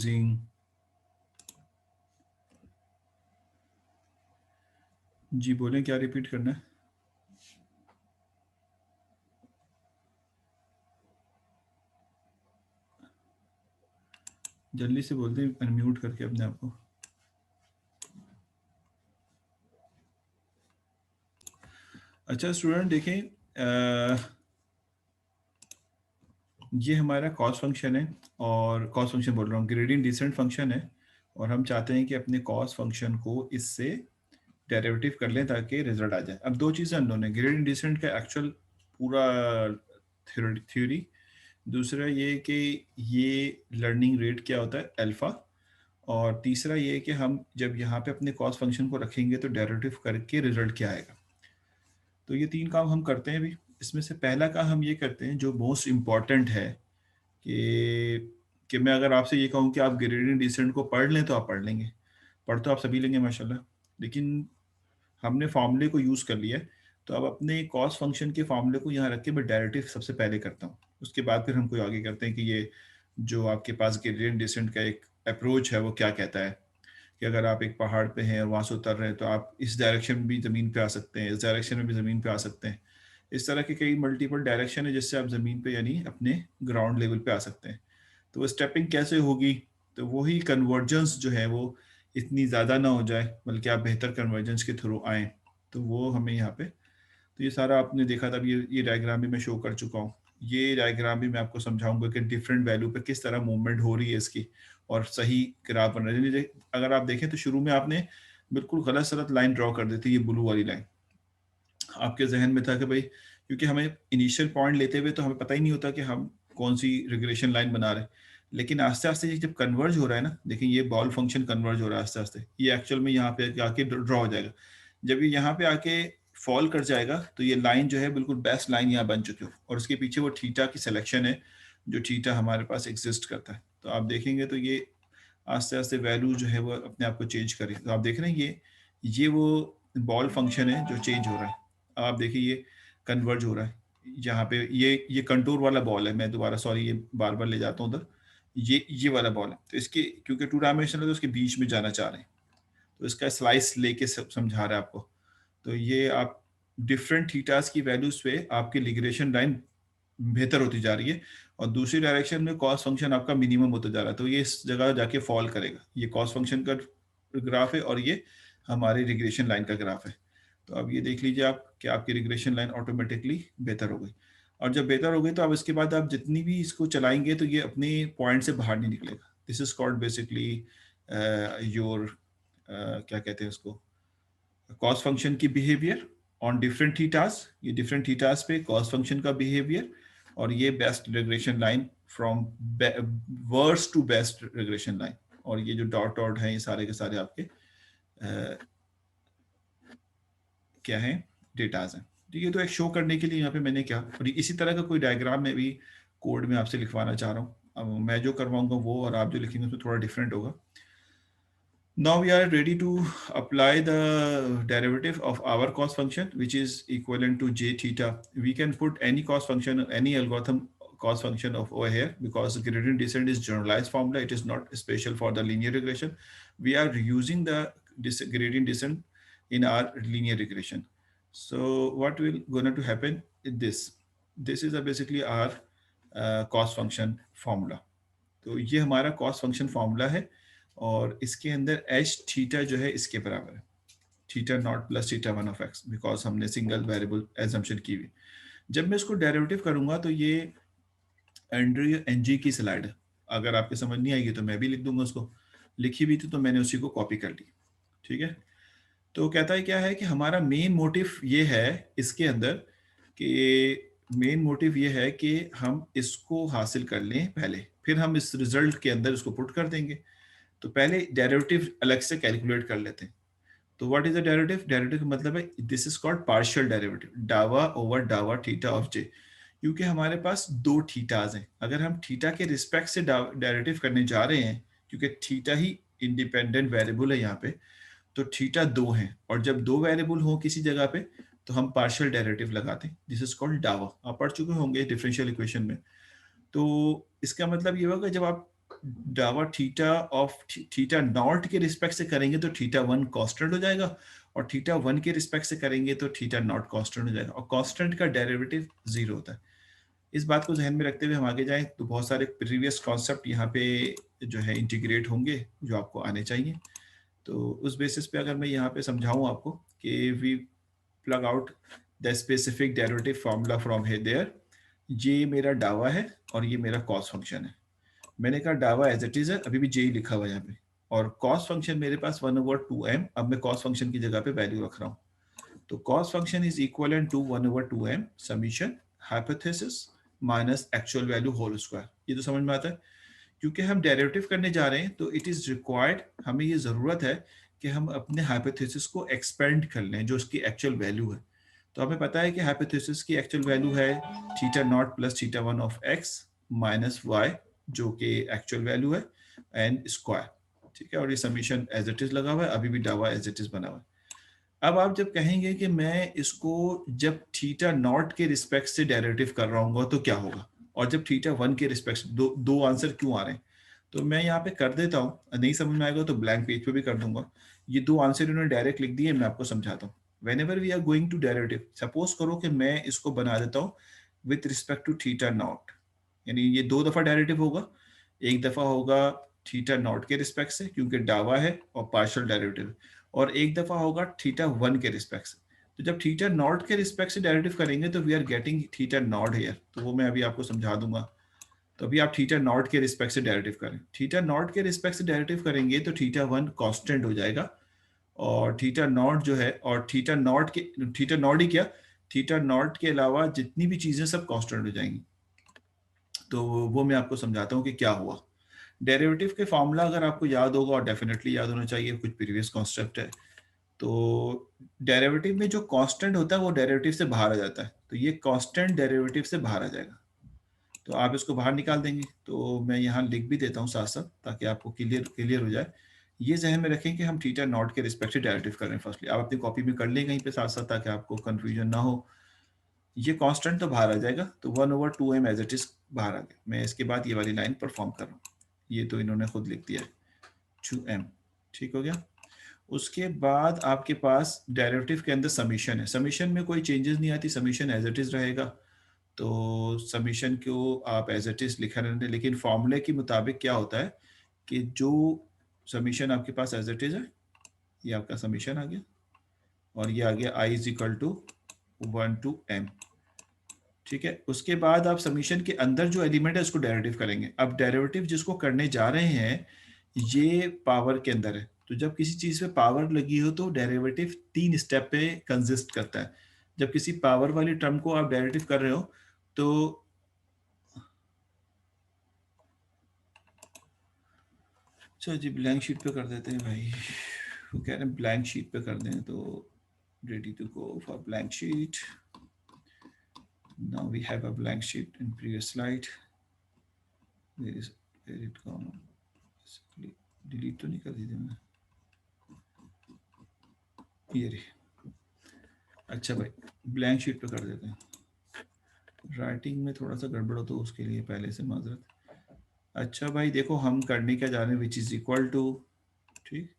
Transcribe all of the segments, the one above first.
using जी बोलें, क्या repeat करना है? जल्दी से बोलते हैं, अनम्यूट करके अपने आप को। अच्छा स्टूडेंट देखें, ये हमारा कॉस फंक्शन है, और कॉस फंक्शन बोल रहा हूँ, ग्रेडियंट डिसेंट फंक्शन है, और हम चाहते हैं कि अपने कॉस फंक्शन को इससे डेरिवेटिव कर लें ताकि रिजल्ट आ जाए। अब दो चीज़ें अननोन है, ग्रेडियंट डिसेंट का एक्चुअल पूरा थ्योरी, दूसरा ये कि ये लर्निंग रेट क्या होता है अल्फ़ा, और तीसरा ये कि हम जब यहाँ पे अपने कॉस फंक्शन को रखेंगे तो डेरिवेटिव करके रिजल्ट क्या आएगा। तो ये तीन काम हम करते हैं अभी। इसमें से पहला काम हम ये करते हैं जो मोस्ट इम्पॉर्टेंट है, कि मैं अगर आपसे ये कहूँ कि आप ग्रेडियंट डिसेंट को पढ़ लें तो आप पढ़ लेंगे, पढ़ तो आप सभी लेंगे माशाल्लाह, लेकिन हमने फॉर्मूले को यूज़ कर लिया है। तो अब अपने कॉस फंक्शन के फॉर्मूले को यहाँ रख के मैं डेरिवेटिव सबसे पहले करता हूँ, उसके बाद फिर हम कोई आगे करते हैं कि ये जो आपके पास ग्रेडियंट डिसेंट का एक अप्रोच है वो क्या कहता है, कि अगर आप एक पहाड़ पे हैं और वहाँ से उतर रहे हैं तो आप इस डायरेक्शन में भी ज़मीन पे आ सकते हैं, इस डायरेक्शन में भी ज़मीन पे आ सकते हैं। इस तरह के कई मल्टीपल डायरेक्शन है जिससे आप ज़मीन पे यानी अपने ग्राउंड लेवल पे आ सकते हैं। तो वो स्टेपिंग कैसे होगी, तो वही कन्वर्जेंस जो है वो इतनी ज़्यादा ना हो जाए, बल्कि आप बेहतर कन्वर्जेंस के थ्रू आएँ, तो वो हमें यहाँ पे, तो ये सारा आपने देखा था, ये डायग्राम भी मैं शो कर चुका हूँ। ये डायग्राम भी मैं आपको समझाऊंगा कि डिफरेंट वैल्यू पे किस तरह मूवमेंट हो रही है इसकी, और सही ग्राफ बन रहा है। अगर आप देखें तो शुरू में आपने बिल्कुल गलत सलत लाइन ड्रॉ कर दी थी, ये ब्लू वाली लाइन। आपके जहन में था कि भाई, क्योंकि हमें इनिशियल पॉइंट लेते हुए तो हमें पता ही नहीं होता कि हम कौन सी रिग्रेशन लाइन बना रहे हैं, लेकिन आस्ते आस्ते ये जब कन्वर्ज हो रहा है ना, देखिए ये बॉल फंक्शन कन्वर्ज हो रहा है आस्ते आस्ते, ये एक्चुअल में यहाँ पे आके ड्रॉ हो जाएगा। जब ये यहाँ पे आके फॉल कर जाएगा तो ये लाइन जो है बिल्कुल बेस्ट लाइन यहाँ बन चुकी हो, और उसके पीछे वो थीटा की सिलेक्शन है, जो थीटा हमारे पास एग्जिस्ट करता है। तो आप देखेंगे तो ये आस्ते आस्ते वैल्यू जो है वो अपने आप को चेंज करे, तो आप देख रहे हैं ये वो बॉल फंक्शन है जो चेंज हो रहा है। अब आप देखिए ये कन्वर्ज हो रहा है, यहाँ पे ये कंटूर वाला बॉल है, मैं दोबारा सॉरी ये बार बार ले जाता हूँ उधर, ये वाला बॉल है, तो इसके क्योंकि टू डायमेंशनल है तो उसके बीच में जाना चाह रहे हैं, तो इसका स्लाइस लेके समझा रहा है आपको। तो ये आप डिफरेंट थीटास की वैल्यूज पे आपकी लिगरेशन लाइन बेहतर होती जा रही है, और दूसरी डायरेक्शन में कॉस फंक्शन आपका मिनिमम होता जा रहा है, तो ये इस जगह जाके फॉल करेगा। ये कॉस फंक्शन का ग्राफ है और ये हमारी रिग्रेशन लाइन का ग्राफ है। तो अब ये देख लीजिए आप कि आपकी रिग्रेशन लाइन ऑटोमेटिकली बेहतर हो गई, और जब बेहतर हो गई तो अब इसके बाद आप जितनी भी इसको चलाएंगे तो ये अपने पॉइंट से बाहर नहीं निकलेगा। This is called basically your क्या कहते हैं उसको, कॉस फंक्शन की बिहेवियर ऑन डिफरेंट थीटास, ये डिफरेंट थीटास पे कॉस फंक्शन का बिहेवियर, और ये best regression line from worst to best regression line, और ये जो डॉट डॉट है ये सारे के सारे आपके क्या है, डेटाज हैं। तो ये तो एक शो करने के लिए यहाँ पे मैंने क्या, और इसी तरह का कोई डायग्राम मैं भी कोड में आपसे लिखवाना चाह रहा हूँ। अब मैं जो करवाऊंगा वो और आप जो लिखेंगे उसमें थोड़ा डिफरेंट होगा। Now we are ready to apply the derivative of our cos function, which is equivalent to j theta. We can put any cos function, any algorithm cos function of over here, because gradient descent is generalized formula. It is not special for the linear regression. We are using the gradient descent in our linear regression. So what will going to happen is this. This is basically our cos function formula. तो ये हमारा cos function formula है, और इसके अंदर H theta जो है इसके बराबर है, theta naught plus theta one of x, because हमने सिंगल वेरिएबल एजम्पशन की हुई। जब मैं इसको डेरिवेटिव करूंगा तो ये एंड्रयू एनजी की स्लाइड है, अगर आपके समझ नहीं आएगी तो मैं भी लिख दूंगा उसको, लिखी भी थी तो मैंने उसी को कॉपी कर ली। ठीक है, तो कहता है क्या है कि हमारा मेन मोटिव ये है इसके अंदर, कि मेन मोटिव ये है कि हम इसको हासिल कर लें पहले, फिर हम इस रिजल्ट के अंदर इसको पुट कर देंगे। तो पहले डेरिवेटिव अलग से कैलकुलेट कर लेते हैं। तो what is the derivative, derivative का मतलब है this is called partial derivative, डावा ओवर डावा थीटा ऑफ जे, क्योंकि हमारे पास दो थीटाज हैं। अगर हम थीटा के रिस्पेक्ट से डेरिवेटिव करने जा रहे हैं, क्योंकि थीटा ही इंडिपेंडेंट वेरिएबल है यहाँ पे, तो थीटा दो हैं, और जब दो वेरिएबल हो किसी जगह पे तो हम पार्शियल डेरिवेटिव लगाते हैं, दिस इज कॉल्ड डावा। आप पढ़ चुके होंगे डिफरेंशियल इक्वेशन में। तो इसका मतलब ये होगा जब आप डावा थीटा ऑफ थीटा नॉट के रिस्पेक्ट से करेंगे तो थीटा वन कांस्टेंट हो जाएगा, और थीटा वन के रिस्पेक्ट से करेंगे तो थीटा नॉट कांस्टेंट हो जाएगा, और कांस्टेंट का डेरिवेटिव जीरो होता है। इस बात को जहन में रखते हुए हम आगे जाएं तो बहुत सारे प्रीवियस कॉन्सेप्ट यहाँ पे जो है इंटीग्रेट होंगे जो आपको आने चाहिए। तो उस बेसिस पे अगर मैं यहाँ पे समझाऊँ आपको कि we plug out the specific derivative formula from है देयर, ये मेरा डावा है और ये मेरा कॉस फंक्शन है। मैंने कहा डावा एज इट इज है, अभी भी जे ही लिखा हुआ है यहाँ पे, और कॉस फंक्शन मेरे पास 1/2m, अब मैं कॉस फंक्शन की जगह पे वैल्यू रख रहा हूँ। तो cost function is equal to 1/2m summation hypothesis minus actual value whole square. ये तो समझ में आता है। क्योंकि हम डेरिवेटिव करने जा रहे हैं तो इट इज रिक्वायर्ड, हमें ये जरूरत है कि हम अपने हाइपोथेसिस को एक्सपेंड कर लें जो उसकी एक्चुअल वैल्यू है। तो हमें पता है कि हाइपोथेसिस की एक्चुअल वैल्यू है theta naught plus theta one of X minus Y, जो कि एक्चुअल वैल्यू है, एंड स्क्वायर। ठीक है, और ये समीशन एज इट इज लगा हुआ है, अभी भी डावा एज इट इज बना हुआ है। अब आप जब कहेंगे कि मैं इसको जब थीटा नॉट के रिस्पेक्ट से डेरिवेटिव कर रहा हूँ तो क्या होगा, और जब थीटा वन के रिस्पेक्ट से, दो दो आंसर क्यों आ रहे हैं। तो मैं यहाँ पे कर देता हूँ, नहीं समझ में आएगा तो ब्लैंक पेज पे भी कर दूंगा। ये दो आंसर इन्होंने डायरेक्ट लिख दिए, मैं आपको समझाता हूँ। Whenever we are going to derivative, suppose करो कि मैं इसको बना देता हूँ with respect to theta naught, यानी ये दो दफा डेरिवेटिव होगा। एक दफा होगा थीटा नॉट के रिस्पेक्ट से क्योंकि डावा है और पार्शियल डेरिवेटिव, और एक दफा होगा थीटा वन के रिस्पेक्ट से। तो जब थीटा नॉट के रिस्पेक्ट से डेरिवेटिव करेंगे तो we are getting theta naught here, तो वो मैं अभी आपको समझा दूंगा। तो अभी आप थीटा नॉट के रिस्पेक्ट से डेरिवेटिव करें, थीटा नॉट के रिस्पेक्ट से डेरिवेटिव करेंगे तो थीटा वन कांस्टेंट हो जाएगा, और थीटा नॉट जो है, और थीटा नॉट के, थीटा नॉट ही क्या, थीटा नॉट के अलावा जितनी भी चीजें सब कांस्टेंट हो जाएंगी। तो वो मैं आपको समझाता हूँ कि क्या हुआ। डेरिवेटिव के फॉर्मूला अगर आपको याद होगा, और डेफिनेटली याद होना चाहिए, कुछ प्रीवियस कॉन्सेप्ट है। तो डेरिवेटिव में जो कांस्टेंट होता है वो डेरिवेटिव से बाहर आ जाता है, तो ये कांस्टेंट डेरिवेटिव से बाहर आ जाएगा। तो आप इसको बाहर निकाल देंगे, तो मैं यहाँ लिख भी देता हूँ साथ साथ ताकि आपको क्लियर क्लियर हो जाए। ये जहन में रखें कि हम थीटा नॉट के रिस्पेक्ट से डेरिवेटिव कर रहे हैं। फर्स्टली आप अपनी कॉपी में कर लें कहीं पे साथ साथ, ताकि आपको कंफ्यूजन ना हो। ये कांस्टेंट तो बाहर आ जाएगा, तो 1/2m एज इट इज बाहर आ गया। मैं इसके बाद ये वाली लाइन परफॉर्म कर रहा हूँ, ये तो इन्होंने खुद लिख दिया है 2m। ठीक हो गया। उसके बाद आपके पास डेरिवेटिव के अंदर समीशन है, समीशन में कोई चेंजेस नहीं आती, समीशन एज इट इज रहेगा। तो समीशन को आप एज इट इज लिखा रहने, लेकिन फॉर्मूले के मुताबिक क्या होता है कि जो समीशन आपके पास एज इट इज है, ये आपका समीशन आ गया, और ये आ गया i is equal to 1 to m। ठीक है, उसके बाद आप समीशन के अंदर जो एलिमेंट है उसको डेरिवेटिव करेंगे। अब डेरिवेटिव जिसको करने जा रहे हैं ये पावर के अंदर है, तो जब किसी चीज पे पावर लगी हो तो डेरिवेटिव 3 स्टेप पे कंसिस्ट करता है। जब किसी पावर वाली टर्म को आप डेरिवेटिव कर रहे हो तो चलो जी ब्लैंक शीट पे कर देते हैं भाई, वो कह रहे हैं ब्लैंक शीट पे कर दें, तो ready to go for blank sheet. Now we have a blank sheet in previous slide, where is, where it gone, delete तो नहीं कर दी थी मैं, ये रही। अच्छा भाई ब्लैंक शीट पे कर देते हैं, राइटिंग में थोड़ा सा गड़बड़ हो तो उसके लिए पहले से माजरत। अच्छा भाई देखो हम करने क्या जा रहे हैं, विच इज इक्वल टू, ठीक,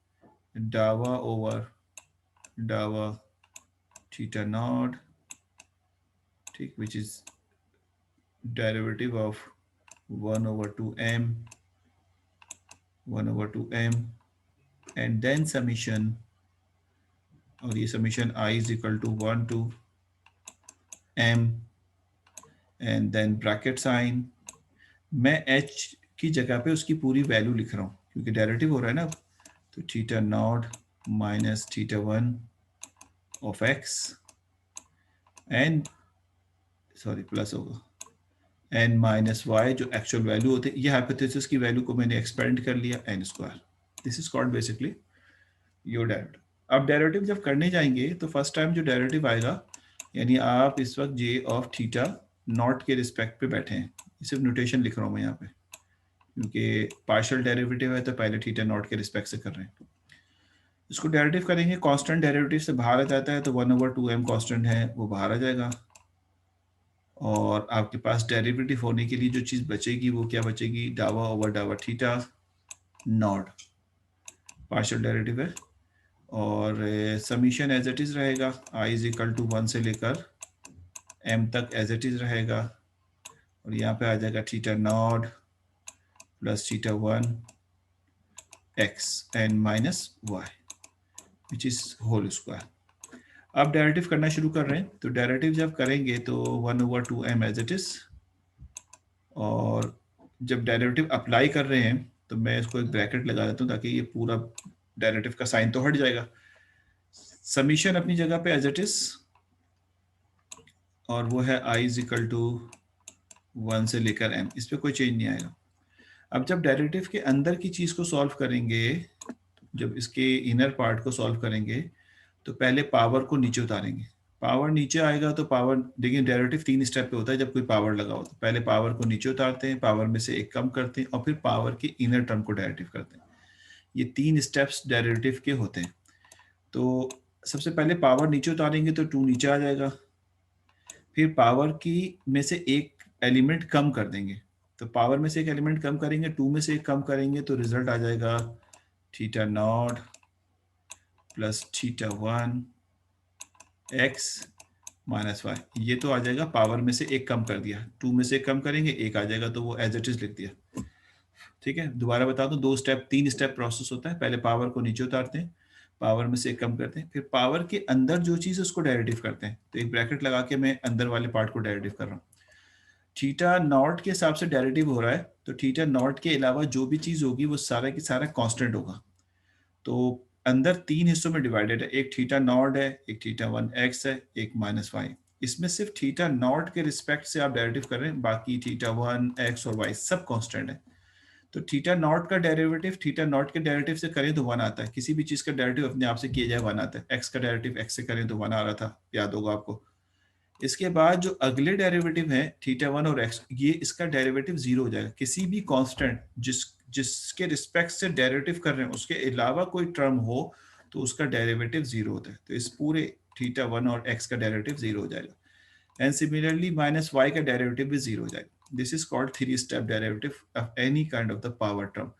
डावा ओवर डावा थीटा नॉट, ठीक, which is derivative of 1/2m 1/2m, and then summation, और ये summation i is equal to 1 to m, and then bracket sign. मैं h की जगह पे उसकी पूरी वैल्यू लिख रहा हूँ क्योंकि डेरिवेटिव हो रहा है ना। तो theta not minus theta one of x, and sorry plus होगा, एन माइनस वाई जो एक्चुअल वैल्यू होती है, ये हाइपोथेसिस की वैल्यू को मैंने एक्सपेंड कर लिया an square. This is called basically your derivative. अब डेरिवेटिव जब करने जाएंगे तो फर्स्ट टाइम जो डेरिवेटिव आएगा, यानी आप इस वक्त जे ऑफ थीटा नॉट के रिस्पेक्ट पे बैठे हैं, सिर्फ नोटेशन लिख रहा हूँ मैं यहाँ पे क्योंकि पार्शियल डेरिवेटिव है तो पहले थीटा नॉट के रिस्पेक्ट से कर रहे हैं। इसको डेरिवेटिव करेंगे, कांस्टेंट डेरिवेटिव से बाहर आ जाता है, तो 1/2m कांस्टेंट है वो बाहर आ जाएगा, और आपके पास डेरिवेटिव होने के लिए जो चीज़ बचेगी वो क्या बचेगी, डावा ओवर डावा थीटा नॉट, पार्शियल डेरिवेटिव है। और समीशन एज इट इज़ रहेगा, आई इज इक्वल टू 1 से लेकर m तक एज इट इज़ रहेगा। और यहाँ पे आ जाएगा theta naught plus theta 1 x and minus Y which is whole square. अब डेरिवेटिव करना शुरू कर रहे हैं, तो डेरिवेटिव जब करेंगे तो 1/2m एज इट इज। और जब डेरिवेटिव अप्लाई कर रहे हैं तो मैं इसको एक ब्रैकेट लगा देता हूँ ताकि ये पूरा डेरिवेटिव का साइन तो हट जाएगा। समीशन अपनी जगह पे एज इट इज, और वो है i इज इक्वल टू 1 से लेकर m, इस पर कोई चेंज नहीं आएगा। अब जब डेरिवेटिव के अंदर की चीज़ को सॉल्व करेंगे, जब इसके इनर पार्ट को सॉल्व करेंगे तो पहले पावर को नीचे उतारेंगे। पावर नीचे आएगा तो पावर, देखिए डेरिवेटिव 3 स्टेप पे होता है जब कोई पावर लगा हो, तो पहले पावर को नीचे उतारते हैं, पावर में से एक कम करते हैं और फिर पावर के इनर टर्म को डेरिवेटिव करते हैं। ये 3 स्टेप्स डेरिवेटिव के होते हैं। तो सबसे पहले पावर नीचे उतारेंगे तो 2 नीचे आ जाएगा, फिर पावर की में से एक एलिमेंट कम कर देंगे, तो पावर में से एक एलिमेंट कम करेंगे, 2 में से एक कम करेंगे तो रिजल्ट आ जाएगा theta naught plus theta 1 x minus Y. ये तो आ जाएगा, पावर में से एक कम कर दिया, 2 में से एक कम करेंगे एक आ जाएगा, तो वो एज इट इज लिख दिया। ठीक है, दोबारा बता दो, 3 स्टेप प्रोसेस होता है। पहले पावर को नीचे उतारते हैं, पावर में से एक कम करते हैं, फिर पावर के अंदर जो चीज़ है उसको डेरिवेटिव करते हैं। तो एक ब्रैकेट लगा के मैं अंदर वाले पार्ट को डेरिवेटिव कर रहा हूँ। थीटा नॉट के हिसाब से डेरिवेटिव हो रहा है, तो थीटा नॉट के अलावा जो भी चीज़ होगी वो सारा की सारा कांस्टेंट होगा। तो अंदर 3 हिस्सों में डिवाइडेड है, एक थीटा नॉट है, एक थीटा 1x है, एक माइनस वाई। इसमें सिर्फ थीटा नॉट के रिस्पेक्ट से आप डेरिवेटिव कर रहे हैं, बाकी थीटा 1x और y सब कांस्टेंट है। तो थीटा नॉट का डेरिवेटिव थीटा नॉट के डेरिवेटिव से करें तो 1 आता है। किसी भी चीज़ का डेरिवेटिव अपने आप से किया जाए 1 आता है। x का डेरिवेटिव x से करें तो 1 आ रहा था, याद होगा आपको। इसके बाद जो अगले डेरिवेटिव है थीटा 1 और x, ये इसका डेरिवेटिव 0 हो जाएगा। किसी भी कांस्टेंट जिसके रिस्पेक्ट से डेरिवेटिव कर रहे हैं उसके अलावा कोई टर्म हो तो उसका डेरिवेटिव 0 होता है। तो इस पूरे थीटा 1 और x का डेरिवेटिव 0 हो जाएगा। एंड सिमिलरली माइनस y का डेरिवेटिव भी 0 हो जाएगा। This is called 3 step derivative of any kind of the power term.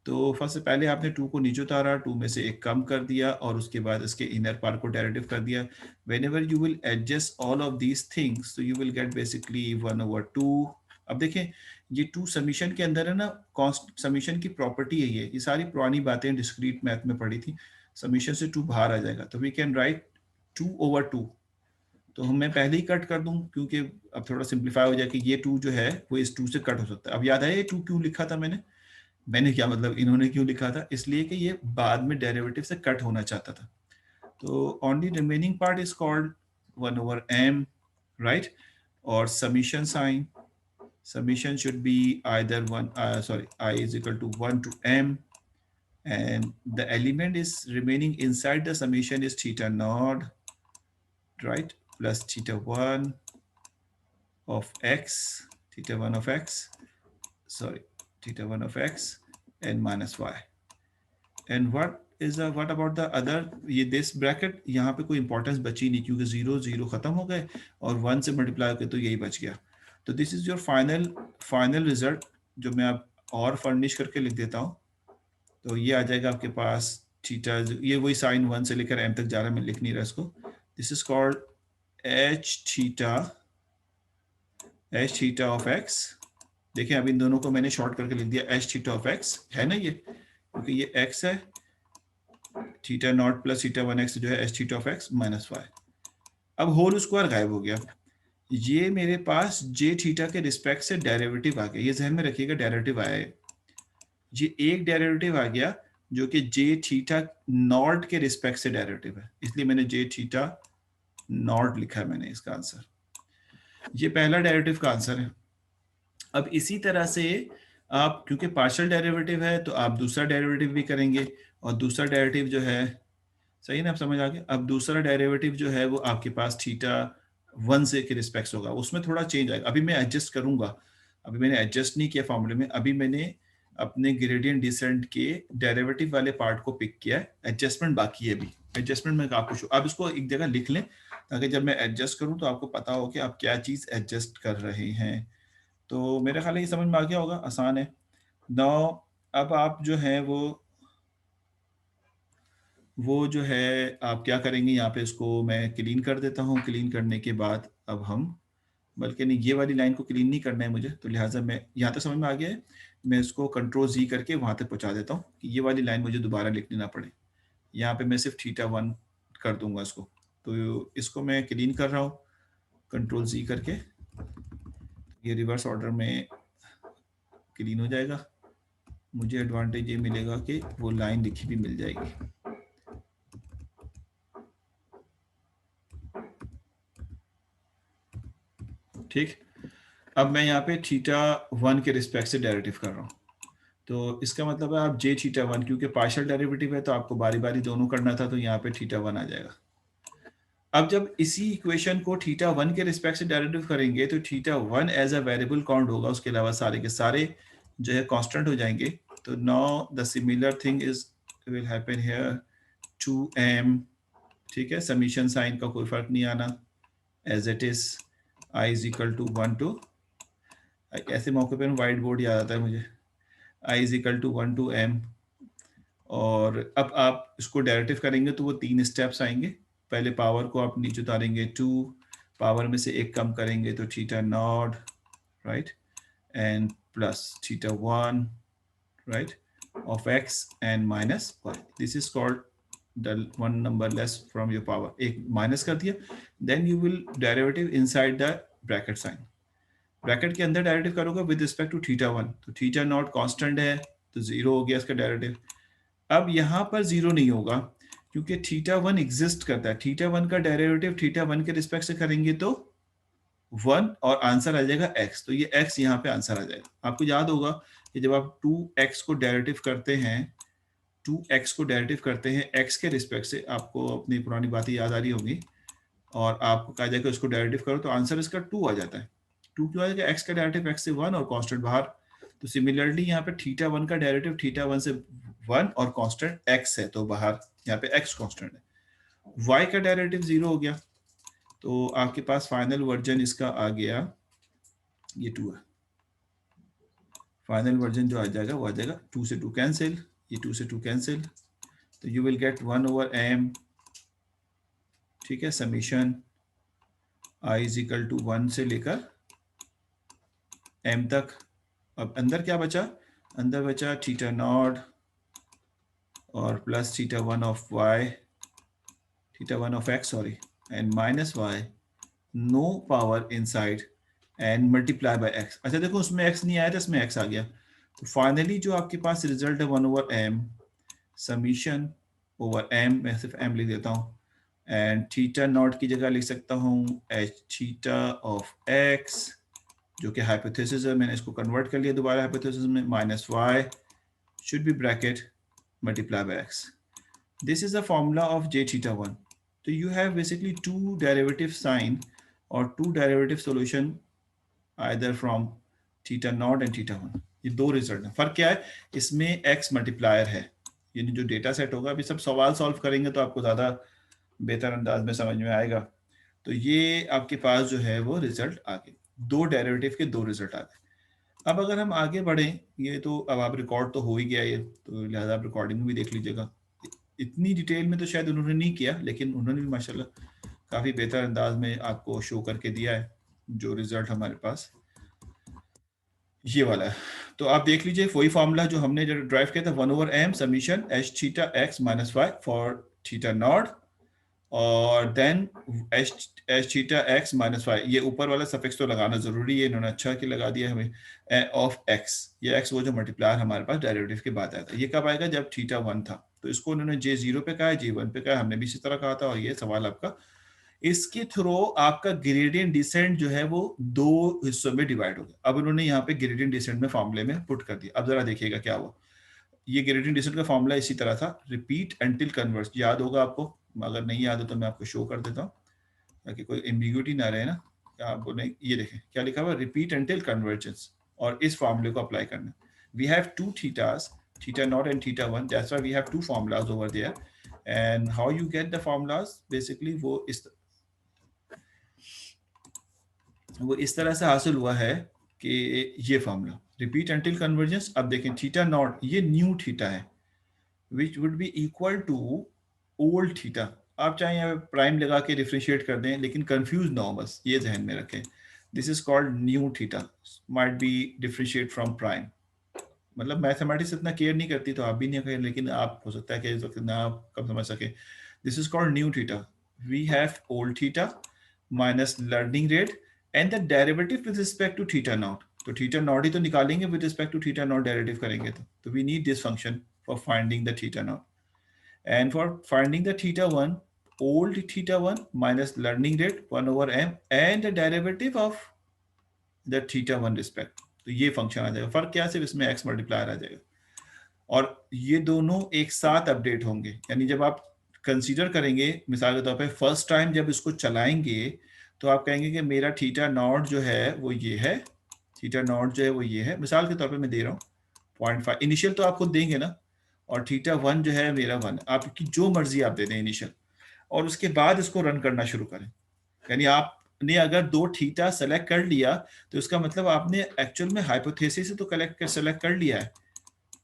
तो फर्स्ट से पहले आपने 2 को नीचे उतारा, 2 में से एक कम कर दिया और उसके बाद इसके इनर पार्ट को डेरिवेटिव कर दिया। Whenever you will adjust all of these things तो यू विल गेट बेसिकली 1/2। अब देखें ये 2 समीशन के अंदर है ना, कॉन्स्ट समीशन की प्रॉपर्टी है ये सारी पुरानी बातें डिस्क्रीट मैथ में पढ़ी थी। समीशन से 2 बाहर आ जाएगा तो वी कैन राइट 2/2। तो मैं पहले ही कट कर दूं क्योंकि अब थोड़ा सिंप्लीफाई हो जाए कि ये 2 जो है वो इस 2 से कट हो सकता है। अब याद है ये 2 क्यों लिखा था मैंने क्या मतलब इन्होंने क्यों लिखा था, इसलिए कि ये बाद में डेरिवेटिव से कट होना चाहता था। तो only remaining part is called 1/m, right. और summation sign, summation should be either I is equal to 1 to m, and the element is remaining inside the summation is theta naught, right, plus theta 1 of x, theta 1 of x, sorry, theta 1 of x and minus y. And what about the other, ये this bracket यहाँ पे कोई importance बची नहीं क्योंकि 0 0 खत्म हो गए और 1 से मल्टीप्लाई होकर तो यही बच गया। तो this is your final result जो मैं आप और फर्निश करके लिख देता हूँ। तो ये आ जाएगा आपके पास थीटा, ये वही साइन 1 से लेकर m तक जा रहा है, मैं लिख नहीं रहा इसको। This is called H theta of x. देखिए अब इन दोनों को मैंने शॉर्ट करके लिख दिया एच थीटा ऑफ एक्स, है ना ये, क्योंकि ये x है, theta naught plus theta 1x जो है H theta of X minus Y. अब होल स्क्वायर गायब हो गया, ये मेरे पास जे थीटा के रिस्पेक्ट से डेरिवेटिव आ गया। ये ध्यान में रखिएगा डेरिवेटिव आया है, ये एक डेरिवेटिव आ गया जो कि जे थीटा नॉट के रिस्पेक्ट से डेरिवेटिव है, इसलिए मैंने जे थीटा नॉट लिखा है मैंने इसका आंसर। ये पहला डेरिवेटिव का आंसर है। अब इसी तरह से आप क्योंकि पार्शियल डेरिवेटिव है तो आप दूसरा डेरिवेटिव भी करेंगे, और दूसरा डेरिवेटिव जो है, सही ना, आप समझ आ गए। अब दूसरा डेरिवेटिव जो है वो आपके पास थीटा 1 से के रिस्पेक्ट होगा, उसमें थोड़ा चेंज आएगा, अभी मैं एडजस्ट करूंगा। अभी मैंने एडजस्ट नहीं किया फॉर्मूले में, अभी मैंने अपने ग्रेडियंट डिसेंट के डेरिवेटिव वाले पार्ट को पिक किया है, एडजस्टमेंट बाकी है अभी। एडजस्टमेंट में आपको अब इसको एक जगह लिख लें ताकि जब मैं एडजस्ट करूं तो आपको पता हो कि आप क्या चीज़ एडजस्ट कर रहे हैं। तो मेरे ख्याल है ये समझ में आ गया होगा, आसान है। नाउ अब आप जो है वो जो है आप क्या करेंगे, यहाँ पे इसको मैं क्लीन कर देता हूँ। क्लीन करने के बाद अब हम, बल्कि नहीं, ये वाली लाइन को क्लीन नहीं करना है मुझे, तो लिहाजा मैं यहाँ तक समझ में आ गया है, मैं इसको कंट्रोल जी करके वहाँ तक पहुँचा देता हूँ कि ये वाली लाइन मुझे दोबारा लिखनी ना पड़े। यहाँ पे मैं सिर्फ थीटा 1 कर दूंगा इसको। तो इसको मैं क्लीन कर रहा हूँ कंट्रोल जी करके, ये रिवर्स ऑर्डर में क्लीन हो जाएगा। मुझे एडवांटेज ये मिलेगा कि वो लाइन लिखी भी मिल जाएगी। ठीक, अब मैं यहाँ पे थीटा 1 के रिस्पेक्ट से डेरिवेटिव कर रहा हूँ। तो इसका मतलब है आप जे थीटा 1, क्योंकि पार्शियल डेरिवेटिव है तो आपको बारी बारी दोनों करना था, तो यहाँ पे थीटा 1 आ जाएगा। अब जब इसी इक्वेशन को थीटा 1 के रिस्पेक्ट से डेरिवेटिव करेंगे तो theta 1 as a variable count होगा, उसके अलावा सारे के सारे जो है कांस्टेंट हो जाएंगे। तो now the similar thing is will happen here 2m। ठीक है, समीशन साइन का कोई फर्क नहीं आना, as it is i is equal to 1 to, ऐसे मौके पर वाइट बोर्ड याद आता है मुझे, i is equal to 1 to m। और अब आप इसको डेरिवेटिव करेंगे तो वो 3 स्टेप्स आएंगे। पहले पावर को आप नीचे उतारेंगे 2, पावर में से 1 कम करेंगे तो theta 0, right, and plus theta 1, right, of x and minus y। This is called the one number less from your power. एक माइनस कर दिया, then you will derivative inside the bracket sign. Bracket के अंदर derivative करोगे with respect to theta 1, तो theta 0 constant है तो 0 हो गया इसका डेरिवेटिव। अब यहाँ पर 0 नहीं होगा क्योंकि थीटा 1 एग्जिस्ट करता है। थीटा 1 का डेरिवेटिव थीटा 1 के रिस्पेक्ट से करेंगे तो 1 और आंसर आ जाएगा x। तो ये x यहाँ पे आंसर आ जाएगा। आपको याद होगा कि जब आप 2x को डेरिवेटिव करते हैं, 2x को डेरिवेटिव करते हैं x के रिस्पेक्ट से, आपको अपनी पुरानी बातें याद आ रही होंगी, और आपको कहा जाएगा उसको डेरिवेटिव करो तो आंसर इसका 2 आ जाता है। 2 क्यों आ जाएगा? x का डेरिवेटिव x से 1 और कांस्टेंट बाहर। तो सिमिलरली यहाँ पे थीटा 1 का डेरिवेटिव थीटा 1 से 1 और कांस्टेंट x है, तो बाहर यहाँ पे x कांस्टेंट है। y का डेरिवेटिव 0 हो गया, तो आपके पास फाइनल वर्जन इसका आ गया, ये 2 है। फाइनल वर्जन जो आ जाएगा वो आ जाएगा 2 से 2 कैंसिल, ये 2 से 2 कैंसिल, तो यू विल गेट 1/m। ठीक है, summation i is equal to 1 से लेकर m तक। अब अंदर क्या बचा? अंदर बचा थीटा 0 और plus theta 1 of y, theta 1 of x, sorry, and minus y, no power inside, and multiply by x। अच्छा देखो, उसमें x नहीं आया था, इसमें x आ गया। तो फाइनली जो आपके पास रिजल्ट है 1/m समीशन ओवर m, मैं सिर्फ m लिख देता हूँ, एंड थीटा 0 की जगह लिख सकता हूँ h थीटा ऑफ x, जो कि हाइपोथेसिस है, मैंने इसको कन्वर्ट कर लिया दोबारा हाइपोथेसिस में, minus y should be bracket multiply by x. This is the formula of j theta 1. So you have basically two derivative sign or two derivative solution either from θ0 and θ1। ये दो result है। फर्क क्या है? इसमें x multiplier है, यानी जो डेटा सेट होगा, अभी सब सवाल सॉल्व करेंगे तो आपको ज़्यादा बेहतर अंदाज में समझ में आएगा। तो ये आपके पास जो है वो रिजल्ट आ गए, दो डेरिवेटिव के दो रिजल्ट आ गए। अब अगर हम आगे बढ़ें, ये तो अब आप रिकॉर्ड तो हो ही गया ये, तो लिहाजा आप रिकॉर्डिंग में भी देख लीजिएगा। इतनी डिटेल में तो शायद उन्होंने नहीं किया, लेकिन उन्होंने भी माशाल्लाह काफ़ी बेहतर अंदाज में आपको शो करके दिया है। जो रिजल्ट हमारे पास ये वाला है, तो आप देख लीजिए वही फार्मूला जो हमने जो ड्राइव किया था, 1/m summation h theta x minus y for θ0, और then h theta x minus y, ये ऊपर वाला सफिक्स तो लगाना जरूरी है, इन्होंने अच्छा कि लगा दिया हमें, ऑफ x। ये x वो जो मल्टीप्लायर हमारे पास डेरिवेटिव के बाद आया था। ये कब आएगा? जब θ1 था। तो इसको उन्होंने j0 पे कहा है, j1 पे कहा है, हमने भी इसी तरह कहा था, और ये सवाल आपका इसके थ्रू आपका ग्रेडियंट डिसेंट जो है वो दो हिस्सों में डिवाइड हो गया। अब उन्होंने यहाँ पे ग्रेडियंट डिसेंट में फॉर्मूले में पुट कर दिया। अब जरा देखिएगा क्या हुआ। ये ग्रेडियंट डिसेंट का फॉर्मूला इसी तरह था, रिपीट अंटिल कन्वर्ज, याद होगा आपको, अगर नहीं याद हो तो मैं आपको शो कर देता हूँ ताकि कोई एम्बिग्यूटी ना रहे ना। आप बोले, ये देखें क्या लिखा हुआ, रिपीट अंटिल कन्वर्जेंस, और इस फॉर्मूले को अप्लाई करना। We have two thetas, θ0 and θ1, that's why we have two formulas over there. And how you get the formulas, basically वो इस वो इस तरह से हासिल हुआ है कि ये फॉर्मूला रिपीट अंटिल कन्वर्जेंस। अब देखें थीटा नॉट ये न्यू थीटा है which would be equal to old theta. आप चाहे यहाँ प्राइम लगा के डिफ्रेंशिएट कर दें, लेकिन कंफ्यूज ना हो, बस ये जहन में रखें। This is called new theta might be differentiate from prime. मतलब मैथमेटिक्स इतना केयर नहीं करती तो आप भी नहीं करें, लेकिन आप हो सकता है कि इस वक्त ना आप कब समझ सके। This is called new theta. We have old theta minus learning rate and the derivative with respect to theta naught. तो थीटा नॉट ही तो निकालेंगे with respect to theta naught derivative करेंगे तो we need this function for finding the theta naught and for finding the theta 1 old theta 1 minus learning rate 1 over m and the derivative of the theta 1 respect। तो ये function आ जाएगा। फर्क क्या, सिर्फ इसमें x multiplier आ जाएगा और ये दोनों एक साथ अपडेट होंगे। यानी जब आप कंसीडर करेंगे मिसाल के तौर पे फर्स्ट टाइम जब इसको चलाएंगे तो आप कहेंगे कि मेरा थीटा नॉट जो है वो ये है, थीटा नॉट जो है वो ये है, मिसाल के तौर पे मैं दे रहा हूँ 0.5 इनिशियल तो आप खुद देंगे ना, और थीटा 1 जो है मेरा 1, आपकी जो मर्जी आप दे दें इनिशियल, और उसके बाद इसको रन करना शुरू करें। यानी आपने अगर दो थीटा सेलेक्ट कर लिया तो इसका मतलब आपने एक्चुअल में हाइपोथेसिस से तो सेलेक्ट कर लिया है,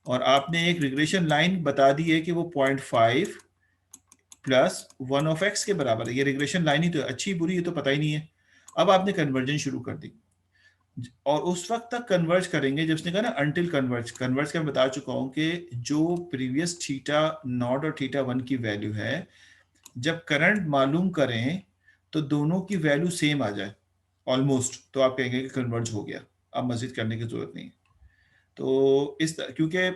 और आपने एक रिग्रेशन लाइन बता दी है कि वो 0.5 प्लस 1 ऑफ एक्स के बराबर है। ये रिग्रेशन लाइन ही तो अच्छी बुरी ये तो पता ही नहीं है। अब आपने कन्वर्जन शुरू कर दी और उस वक्त तक कन्वर्ज करेंगे जब उसने कहा ना अनटिल कन्वर्ज। कन्वर्ज का मैं बता चुका हूं कि जो प्रीवियस थीटा नॉट और थीटा 1 की वैल्यू है जब करंट मालूम करें तो दोनों की वैल्यू सेम आ जाए ऑलमोस्ट, तो आप कहेंगे कि कन्वर्ज हो गया, अब मजीद करने की जरूरत नहीं है। तो क्योंकि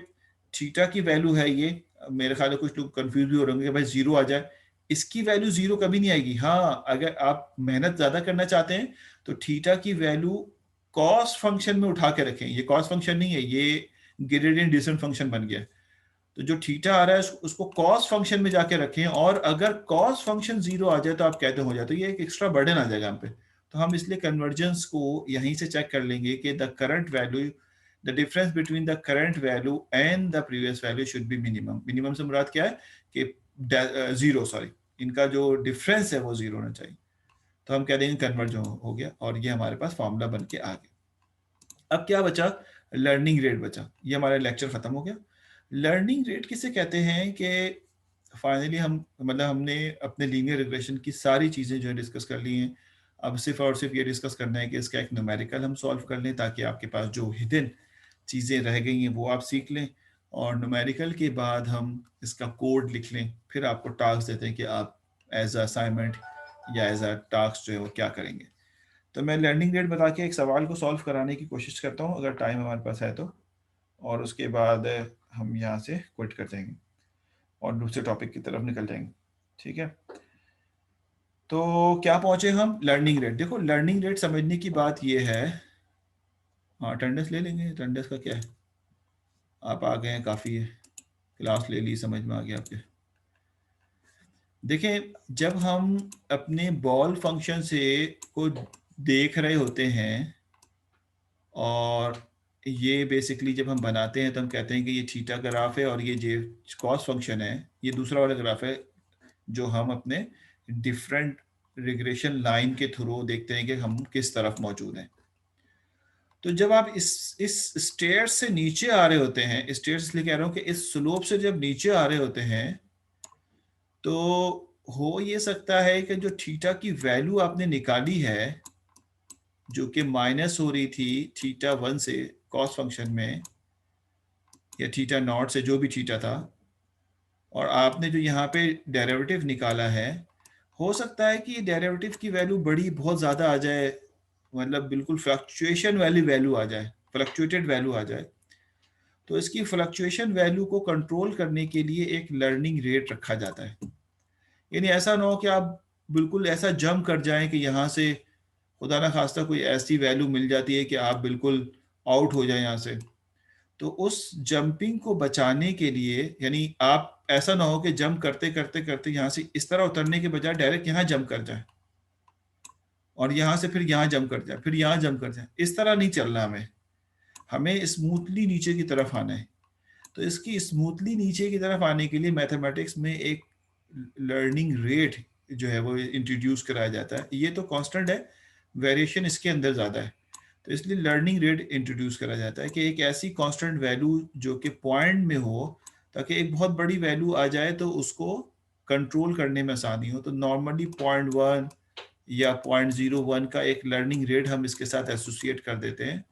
थीटा की वैल्यू है ये, मेरे ख्याल में कुछ लोग कंफ्यूज भी हो रहे होंगे कि भाई जीरो आ जाए, इसकी वैल्यू जीरो कभी नहीं आएगी। हाँ, अगर आप मेहनत ज्यादा करना चाहते हैं तो थीटा की वैल्यू कॉस फंक्शन में उठा के रखें। ये कॉस फंक्शन नहीं है, ये ग्रेडियंट डिसेंट फंक्शन बन गया। तो जो थीटा आ रहा है उसको कॉस फंक्शन में जाके रखें, और अगर कॉस फंक्शन जीरो आ जाए तो आप कहते हो जाए तो ये एक एक्स्ट्रा बर्डन आ जाएगा हम पे। तो हम इसलिए कन्वर्जेंस को यहीं से चेक कर लेंगे कि the current value, the difference between the current value and the previous value should be minimum. Minimum से मुराद क्या है कि जीरो, सॉरी, इनका जो डिफरेंस है वो जीरो होना चाहिए। तो हम कह देंगे कन्वर्ज हो गया, और ये हमारे पास फॉर्मूला बन के आ गया। अब क्या बचा, लर्निंग रेट बचा। ये हमारा लेक्चर खत्म हो गया। लर्निंग रेट किसे कहते हैं कि फाइनली हम मतलब हमने अपने लीनियर रिग्रेशन की सारी चीज़ें जो है डिस्कस कर ली हैं। अब सिर्फ और सिर्फ ये डिस्कस करना है कि इसका एक न्यूमेरिकल हम सॉल्व कर लें ताकि आपके पास जो हिडन चीज़ें रह गई हैं वो आप सीख लें, और न्यूमेरिकल के बाद हम इसका कोड लिख लें। फिर आपको टास्क देते हैं कि आप एज अ असाइनमेंट या एज अ टास्क जो है वो क्या करेंगे। तो मैं लर्निंग रेट बता के एक सवाल को सॉल्व कराने की कोशिश करता हूँ अगर टाइम हमारे पास है तो, और उसके बाद हम यहाँ से क्विट कर जाएंगे और दूसरे टॉपिक की तरफ निकल जाएंगे। ठीक है, तो क्या पहुंचे हम, लर्निंग रेट। देखो लर्निंग रेट समझने की बात ये है, हाँ अटेंडेंस ले लेंगे, अटेंडेंस का क्या है, आप आ गए हैं काफ़ी है, क्लास ले ली, समझ में आ गया आपके। देखें जब हम अपने बॉल फंक्शन से को देख रहे होते हैं और ये बेसिकली जब हम बनाते हैं तो हम कहते हैं कि ये थीटा ग्राफ है और ये जे कॉस फंक्शन है, ये दूसरा वाला ग्राफ है जो हम अपने डिफरेंट रिग्रेशन लाइन के थ्रू देखते हैं कि हम किस तरफ मौजूद हैं। तो जब आप इस स्टेयर से नीचे आ रहे होते हैं, स्टेयर इसलिए कह रहा हूं कि इस स्लोप से जब नीचे आ रहे होते हैं तो हो ये सकता है कि जो थीटा की वैल्यू आपने निकाली है जो कि माइनस हो रही थी थीटा 1 से कॉस फंक्शन में, या थीटा नॉट से, जो भी थीटा था, और आपने जो यहाँ पे डेरिवेटिव निकाला है, हो सकता है कि डेरिवेटिव की वैल्यू बड़ी बहुत ज़्यादा आ जाए, मतलब बिल्कुल फ्लक्चुएशन वाली वैल्यू आ जाए, फ्लक्चुएटेड वैल्यू आ जाए। तो इसकी फ्लक्चुएशन वैल्यू को कंट्रोल करने के लिए एक लर्निंग रेट रखा जाता है। यानी ऐसा ना हो कि आप बिल्कुल ऐसा जंप कर जाएं कि यहाँ से खुदा ना खास्ता कोई ऐसी वैल्यू मिल जाती है कि आप बिल्कुल आउट हो जाए यहाँ से। तो उस जंपिंग को बचाने के लिए, यानी आप ऐसा ना हो कि जंप करते करते करते यहाँ से इस तरह उतरने के बजाय डायरेक्ट यहाँ जंप कर जाए और यहाँ से फिर यहाँ जंप कर जाए, फिर यहाँ जंप कर जाए, इस तरह नहीं चलना हमें। हमें स्मूथली नीचे की तरफ आना है। तो इसकी स्मूथली नीचे की तरफ आने के लिए मैथमेटिक्स में एक लर्निंग रेट जो है वो इंट्रोड्यूस कराया जाता है। ये तो कांस्टेंट है, वेरिएशन इसके अंदर ज़्यादा है। तो इसलिए लर्निंग रेट इंट्रोड्यूस करा जाता है कि एक ऐसी कांस्टेंट वैल्यू जो कि पॉइंट में हो, ताकि एक बहुत बड़ी वैल्यू आ जाए तो उसको कंट्रोल करने में आसानी हो। तो नॉर्मली 0.1 या 0.01 का एक लर्निंग रेट हम इसके साथ एसोसिएट कर देते हैं,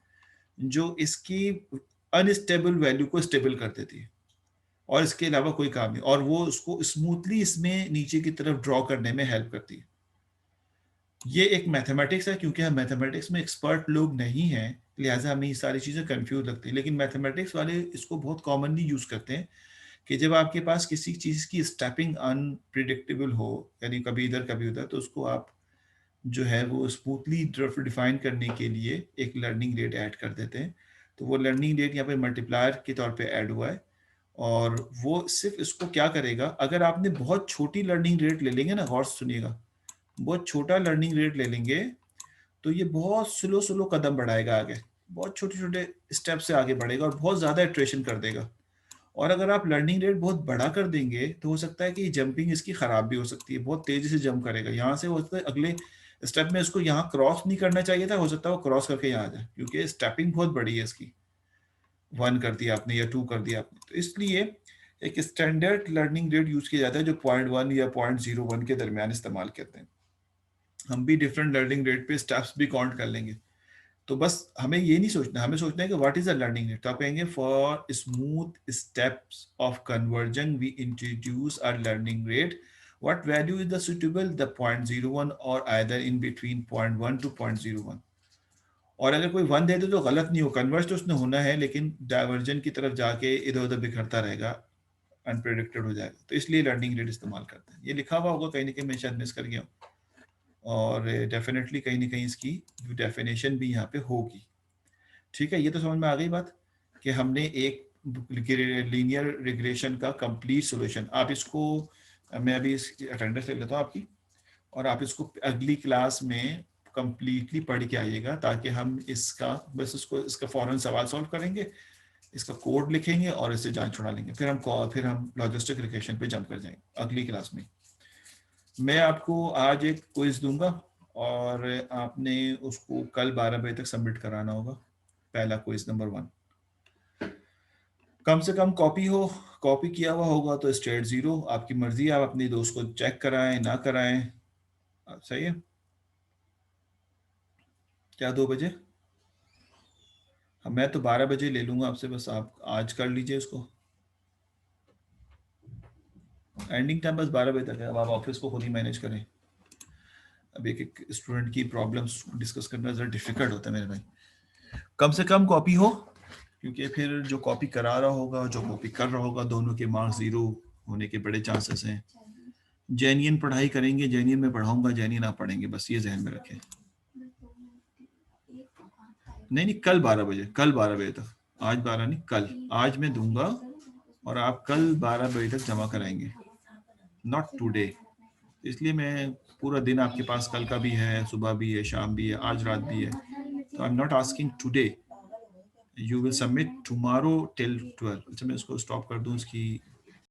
जो इसकी अनस्टेबल वैल्यू को स्टेबल कर देती है, और इसके अलावा कोई काम नहीं, और वो उसको स्मूथली इसमें नीचे की तरफ ड्रॉ करने में हेल्प करती है। ये एक मैथमेटिक्स है, क्योंकि हम मैथमेटिक्स में एक्सपर्ट लोग नहीं हैं, लिहाजा हमें ये सारी चीज़ें कंफ्यूज लगती हैं, लेकिन मैथमेटिक्स वाले इसको बहुत कॉमनली यूज़ करते हैं कि जब आपके पास किसी चीज़ की स्टेपिंग अनप्रिडिक्टेबल हो, यानी कभी इधर कभी उधर, तो उसको आप जो है वो स्मूथली डिफाइन करने के लिए एक लर्निंग रेट ऐड कर देते हैं। तो वो लर्निंग रेट यहाँ पे मल्टीप्लायर के तौर पे ऐड हुआ है, और वो सिर्फ इसको क्या करेगा, अगर आपने बहुत छोटी लर्निंग रेट ले लेंगे ना, गौर से सुनिएगा, बहुत छोटा लर्निंग रेट ले लेंगे तो ये बहुत स्लो स्लो कदम बढ़ाएगा आगे, बहुत छोटे छोटे स्टेप से आगे बढ़ेगा और बहुत ज़्यादा इटरेशन कर देगा। और अगर आप लर्निंग रेट बहुत बड़ा कर देंगे तो हो सकता है कि जंपिंग इसकी खराब भी हो सकती है, बहुत तेजी से जंप करेगा, यहाँ से हो सकता है अगले स्टेप में इसको यहाँ क्रॉस नहीं करना चाहिए था, हो सकता है वो क्रॉस करके यहाँ आ जाए, क्योंकि स्टेपिंग बहुत बड़ी है इसकी, 1 कर दिया आपने या 2 कर दिया आपने। तो इसलिए एक स्टैंडर्ड लर्निंग रेट यूज किया जाता है जो 0.1 या 0.01 के दरमियान इस्तेमाल करते हैं। हम भी डिफरेंट लर्निंग रेट पे स्टेप्स भी काउंट कर लेंगे। तो बस हमें ये नहीं सोचना, हमें सोचना है कि what is a learning rate. तो आप कहेंगे for smooth steps of conversion we introduce a learning rate, what value is the suitable, the 0.01 और आइदर इन बिटवीन 0.1 टू 0.01। और अगर कोई 1 दे दे तो गलत नहीं हो, कन्वर्ज तो उसने होना है, लेकिन डाइवर्जन की तरफ जाके इधर उधर बिखरता रहेगा, अनप्रेडिक्टेड हो जाएगा। तो इसलिए लर्निंग रेट इस्तेमाल करते हैं। ये लिखा हुआ होगा कहीं ना कहीं, मैं शायद मिस कर गया हूँ, और डेफिनेटली कहीं ना कहीं इसकी डेफिनेशन भी यहाँ पे होगी। ठीक है, ये तो समझ में आ गई बात कि हमने एक लीनियर रिग्रेशन का कंप्लीट सॉल्यूशन, आप इसको, मैं अभी इसकी अटेंडेंस ले लेता हूँ आपकी, और आप इसको अगली क्लास में कंप्लीटली पढ़ के आइएगा, ताकि हम इसका बस इसका फौरन सवाल सॉल्व करेंगे, इसका कोड लिखेंगे और इससे जान छुड़ा लेंगे, फिर हम लॉजिस्टिक रिग्रेशन पे जंप कर जाएंगे अगली क्लास में। मैं आपको आज एक क्विज दूंगा और आपने उसको कल 12 बजे तक सबमिट कराना होगा। पहला क्विज नंबर 1, कम से कम कॉपी हो, कॉपी किया हुआ होगा तो स्टेट 0, आपकी मर्जी है, आप अपने दोस्त को चेक कराएं ना कराएं। सही है क्या 2 बजे? हाँ, मैं तो 12 बजे ले लूंगा आपसे, बस आप आज कर लीजिए उसको। एंडिंग टाइम बस 12 बजे तक है, अब आप ऑफिस को खुद ही मैनेज करें। अब एक एक स्टूडेंट की प्रॉब्लम्स डिस्कस करना ज़रा डिफिकल्ट होता है मेरे भाई। कम से कम कॉपी हो, क्योंकि फिर जो कॉपी करा रहा होगा, जो कॉपी कर रहा होगा, दोनों के मार्क्स 0 होने के बड़े चांसेस हैं। जेन्युइन पढ़ाई करेंगे, जेन्युइन में पढ़ाऊंगा, जेन्युइन आप पढ़ेंगे, बस ये जहन में रखें। नहीं नहीं, कल 12 बजे, कल 12 बजे तक, आज 12 नहीं, कल। आज मैं दूंगा और आप कल 12 बजे तक जमा कराएंगे, नॉट टुडे। इसलिए मैं पूरा दिन आपके पास कल का भी है, सुबह भी है, शाम भी है, आज रात भी है। तो I am not asking today, you will submit tomorrow till 12। अच्छा, मैं इसको स्टॉप कर दूं इसकी